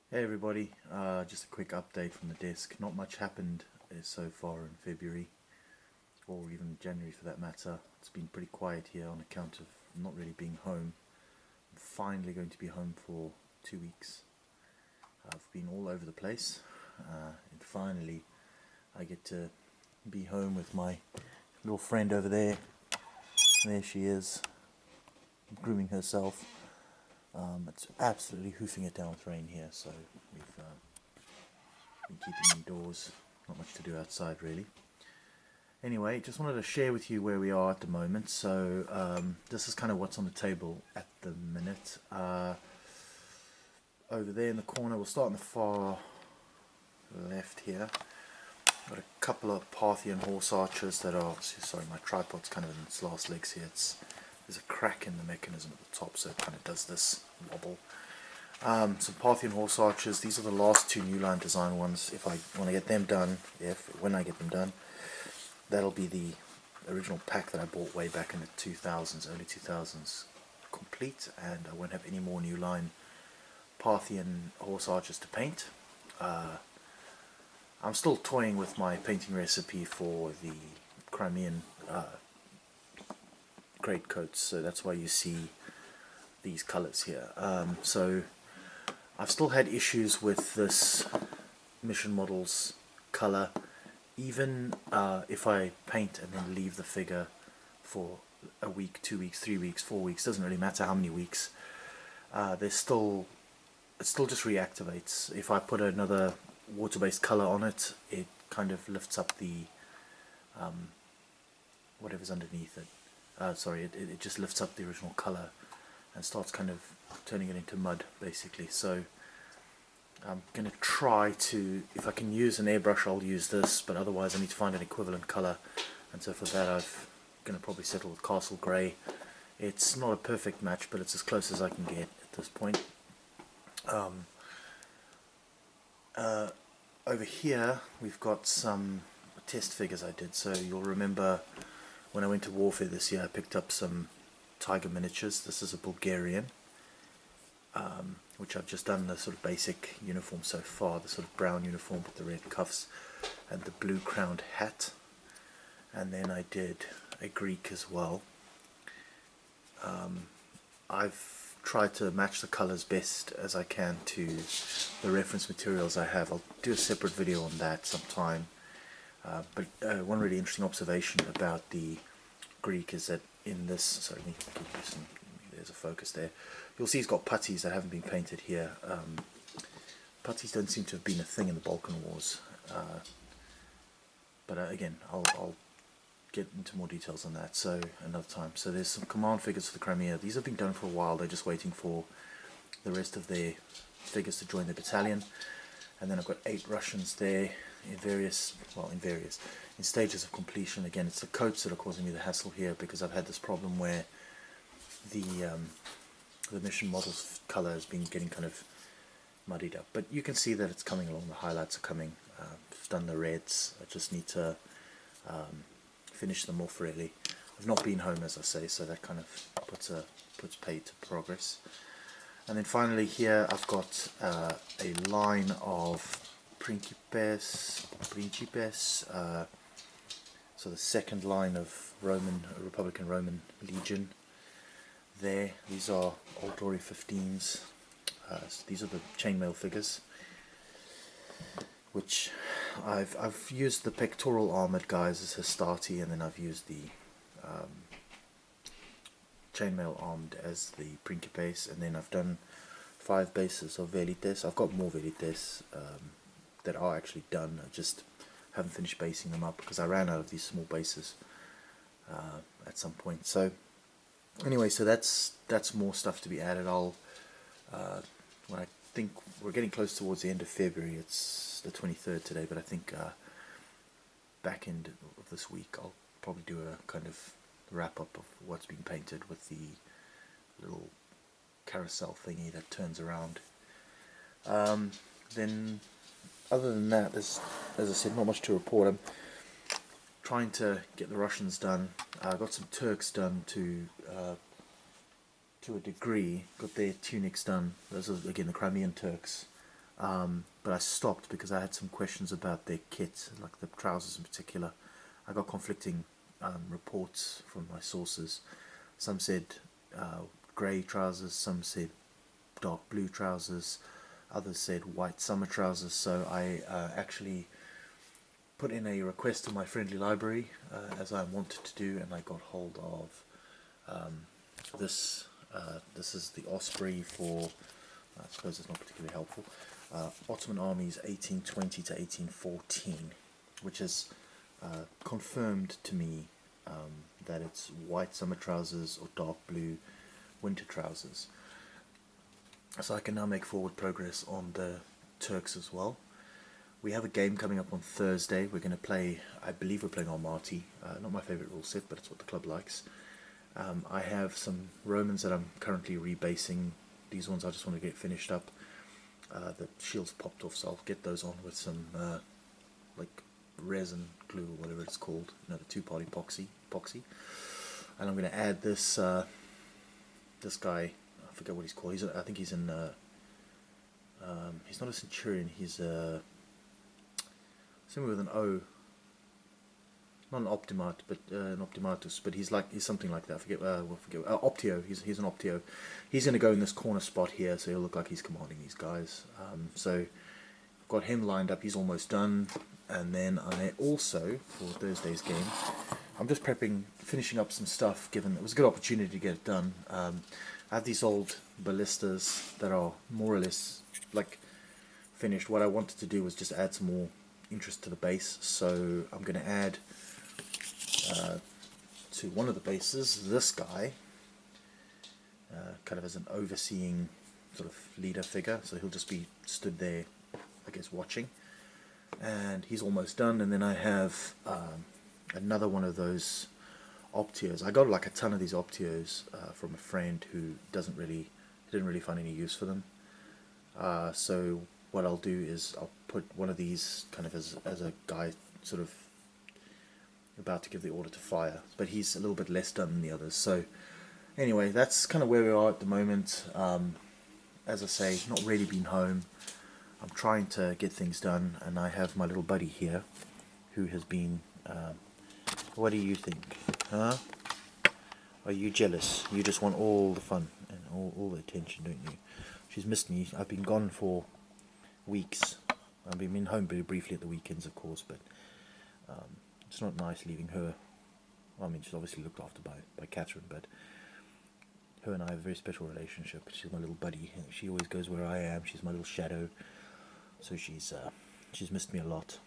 Hey everybody, just a quick update from the desk. Not much happened so far in February, or even January for that matter. It's been pretty quiet here on account of not really being home. I'm finally going to be home for 2 weeks. I've been all over the place, and finally I get to be home with my little friend over there. There she is, grooming herself. It's absolutely hoofing it down with rain here, so we've been keeping indoors. Not much to do outside really. Anyway, just wanted to share with you where we are at the moment. So this is kind of what's on the table at the minute. Over there in the corner, we'll start in the far left here. Got a couple of Parthian horse archers that are, sorry, my tripod's kind of in its last legs here. There's a crack in the mechanism at the top, so it kind of does this wobble. Some Parthian horse archers. These are the last two New Line design ones. If I want to get them done, when I get them done, that'll be the original pack that I bought way back in the 2000s, early 2000s, complete, and I won't have any more New Line Parthian horse archers to paint. I'm still toying with my painting recipe for the Crimean great coats, so that's why you see these colors here. So I've still had issues with this Mission Models color. Even if I paint and then leave the figure for a week, 2 weeks, 3 weeks, 4 weeks, doesn't really matter how many weeks, it still just reactivates. If I put another water-based color on it, it kind of lifts up the whatever's underneath it. It just lifts up the original color and starts kind of turning it into mud, basically. So I'm going to try to, if I can use an airbrush, I'll use this, but otherwise I need to find an equivalent color, and so for that I'm going to probably settle with Castle Grey. It's not a perfect match, but it's as close as I can get at this point. Over here we've got some test figures I did. So you'll remember when I went to Warfare this year, I picked up some Tiger miniatures. This is a Bulgarian, which I've just done the sort of basic uniform so far, the sort of brown uniform with the red cuffs and the blue crowned hat. And then I did a Greek as well. I've tried to match the colors best as I can to the reference materials I have. I'll do a separate video on that sometime. But one really interesting observation about the Greek is that in this, sorry, let me give you some, there's a focus there. You'll see he's got putties that haven't been painted here. Putties don't seem to have been a thing in the Balkan Wars. But again, I'll get into more details on that so another time. So there's some command figures for the Crimea. These have been done for a while. They're just waiting for the rest of their figures to join the battalion. And then I've got 8 Russians there in stages of completion. Again, it's the coats that are causing me the hassle here, because I've had this problem where the Mission Models color has been getting kind of muddied up. But you can see that it's coming along. The highlights are coming. I've done the reds. I just need to finish them off really. I've not been home, as I say, so that kind of puts paid to progress. And then finally here I've got a line of Principes, so the second line of Republican Roman Legion there. These are Old Glory 15s. So these are the chainmail figures, which I've used the pectoral armored guys as Hastati, and then I've used the chainmail armed as the Principes, and then I've done 5 bases of Velites. I've got more Velites that are actually done. I just haven't finished basing them up because I ran out of these small bases at some point. So anyway, so that's more stuff to be added. I'll when I think we're getting close towards the end of February. It's the 23rd today, but I think back end of this week I'll probably do a kind of wrap up of what's been painted with the little carousel thingy that turns around. Then other than that, there's, as I said, not much to report. I'm trying to get the Russians done. I got some Turks done to a degree. Got their tunics done. Those are again the Crimean Turks. but I stopped because I had some questions about their kit, like the trousers in particular. I got conflicting reports from my sources. Some said grey trousers, some said dark blue trousers, others said white summer trousers. So I actually put in a request to my friendly library, as I wanted to do, and I got hold of this. This is the Osprey for, I suppose it's not particularly helpful, Ottoman armies 1820 to 1814, which has confirmed to me that it's white summer trousers or dark blue winter trousers. So I can now make forward progress on the Turks as well. We have a game coming up on Thursday. We're going to play, I believe we're playing Almaty. Not my favourite rule set, but it's what the club likes. I have some Romans that I'm currently rebasing. These ones I just want to get finished up. The shields popped off, so I'll get those on with some like resin glue or whatever it's called. You know, the two-part epoxy. And I'm going to add this this guy. I forget what he's called. I think he's in. He's not a Centurion. He's something with an O. Not an Optimat, but an Optimatus. But he's something like that. I forget. Optio. He's an Optio. He's going to go in this corner spot here, so he'll look like he's commanding these guys. So I've got him lined up. He's almost done. And then I also, for Thursday's game, I'm just finishing up some stuff, given it was a good opportunity to get it done. I have these old ballistas that are more or less like finished. What I wanted to do was just add some more interest to the base, so I'm going to add to one of the bases this guy, kind of as an overseeing sort of leader figure, so he'll just be stood there, I guess, watching. And he's almost done. And then I have another one of those Optios. I got like a ton of these Optios from a friend who didn't really find any use for them. So what I'll do is I'll put one of these kind of as a guy sort of about to give the order to fire, but he's a little bit less done than the others. So anyway, that's kind of where we are at the moment. As I say, not really been home. I'm trying to get things done, and I have my little buddy here who has been what do you think, huh? Are you jealous? You just want all the fun and all the attention, don't you? She's missed me. I've been gone for weeks. I've been home very briefly at the weekends, of course, but it's not nice leaving her. I mean, she's obviously looked after by Catherine, but her and I have a very special relationship. She's my little buddy. She always goes where I am. She's my little shadow. So she's missed me a lot.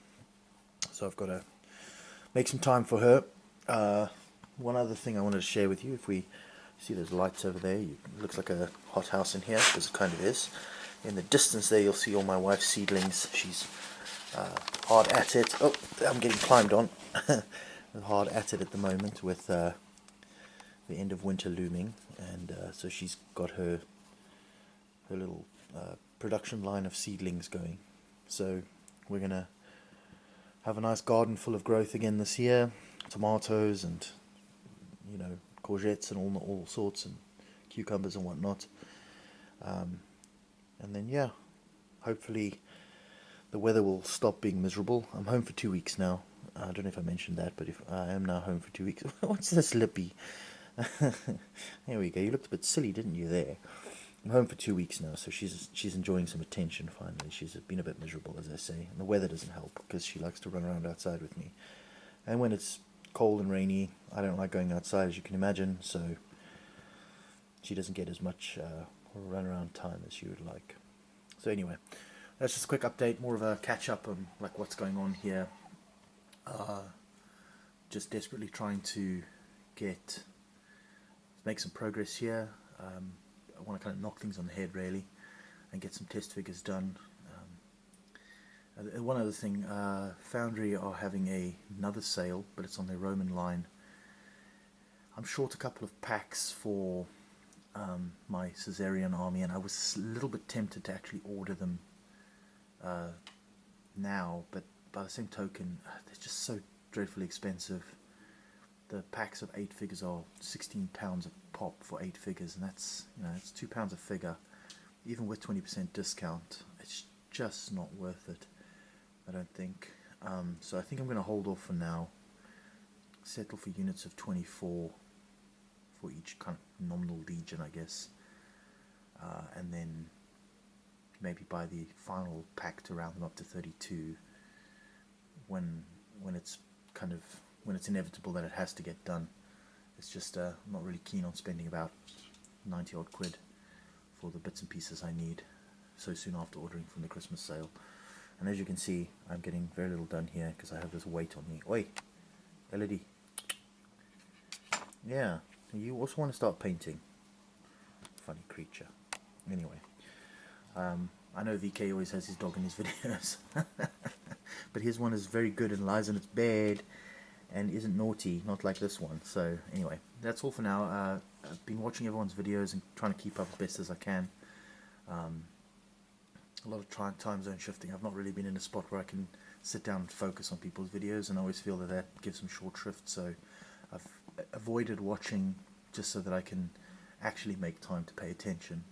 So I've got to make some time for her. One other thing I wanted to share with you, if we see those lights over there, it looks like a hothouse in here, because it kind of is. In the distance there, you'll see all my wife's seedlings. She's hard at it. Oh, I'm getting climbed on. Hard at it at the moment with the end of winter looming, and so she's got her little production line of seedlings going. So we're gonna have a nice garden full of growth again this year, tomatoes and courgettes and all sorts, and cucumbers and whatnot. And then yeah, hopefully the weather will stop being miserable. I'm home for 2 weeks now. I don't know if I mentioned that, but if I am now home for 2 weeks. What's this lippy? There we go. You looked a bit silly, didn't you, there? I'm home for 2 weeks now, so she's enjoying some attention finally. She's been a bit miserable, as I say, and the weather doesn't help because she likes to run around outside with me. And when it's cold and rainy, I don't like going outside, as you can imagine, so she doesn't get as much run around time as she would like. So anyway, that's just a quick update, more of a catch up on like what's going on here. Just desperately trying to make some progress here. I want to kind of knock things on the head really and get some test figures done. One other thing, Foundry are having another sale, but it's on their Roman line. I'm short a couple of packs for my Caesarian army, and I was a little bit tempted to actually order them now, but by the same token, they're just so dreadfully expensive. The packs of 8 figures are £16 a pop for 8 figures, and that's £2 a figure, even with 20% discount. It's just not worth it, I don't think. So I think I'm going to hold off for now, settle for units of 24 for each kind of nominal legion, I guess, and then maybe buy the final pack to round them up to 32 when it's when it's inevitable that it has to get done. It's just I'm not really keen on spending about 90 odd quid for the bits and pieces I need so soon after ordering from the Christmas sale. And as you can see, I'm getting very little done here because I have this weight on me. Oi, LED. Yeah, you also want to start painting. Funny creature. Anyway, I know VK always has his dog in his videos, but his one is very good and lies in its bed and isn't naughty, not like this one. So anyway, that's all for now. I've been watching everyone's videos and trying to keep up as best as I can. A lot of time zone shifting. I've not really been in a spot where I can sit down and focus on people's videos, and I always feel that gives them short shrift, so I've avoided watching just so that I can actually make time to pay attention.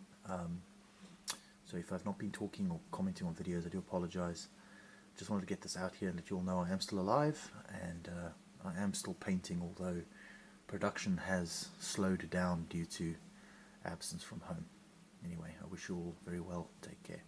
So if I've not been talking or commenting on videos, I do apologize. Just wanted to get this out here and let you all know I am still alive, and I am still painting, although production has slowed down due to absence from home. Anyway, I wish you all very well. Take care.